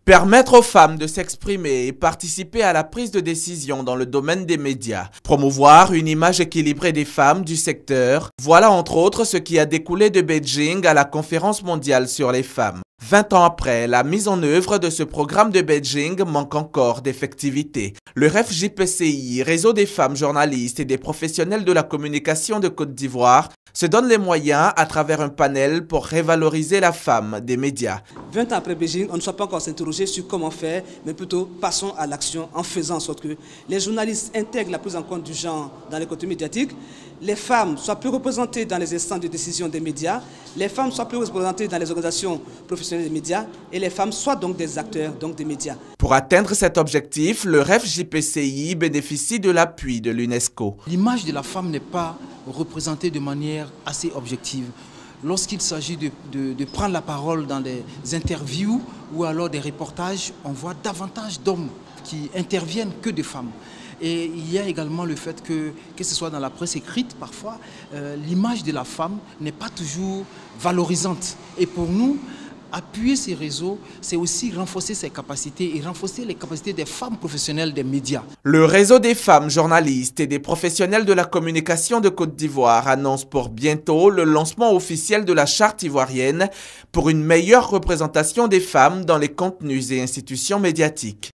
Permettre aux femmes de s'exprimer et participer à la prise de décision dans le domaine des médias. Promouvoir une image équilibrée des femmes du secteur. Voilà entre autres ce qui a découlé de Beijing à la conférence mondiale sur les femmes. 20 ans après, la mise en œuvre de ce programme de Beijing manque encore d'effectivité. Le REF-JPCI, Réseau des femmes journalistes et des professionnels de la communication de Côte d'Ivoire, se donne les moyens à travers un panel pour revaloriser la femme des médias. 20 ans après Beijing, on ne soit pas encore s'interroger sur comment faire, mais plutôt passons à l'action en faisant en sorte que les journalistes intègrent la prise en compte du genre dans les contenus médiatiques, les femmes soient plus représentées dans les instances de décision des médias, les femmes soient plus représentées dans les organisations professionnelles des médias et les femmes soient donc des acteurs des médias. Pour atteindre cet objectif, le REF-JPCI bénéficie de l'appui de l'UNESCO. L'image de la femme n'est pas représentée de manière assez objective. Lorsqu'il s'agit de prendre la parole dans des interviews ou alors des reportages, on voit davantage d'hommes qui interviennent que de femmes. Et il y a également le fait que ce soit dans la presse écrite, parfois, l'image de la femme n'est pas toujours valorisante. Et pour nous, appuyer ces réseaux, c'est aussi renforcer ses capacités et renforcer les capacités des femmes professionnelles des médias. Le réseau des femmes journalistes et des professionnels de la communication de Côte d'Ivoire annonce pour bientôt le lancement officiel de la charte ivoirienne pour une meilleure représentation des femmes dans les contenus et institutions médiatiques.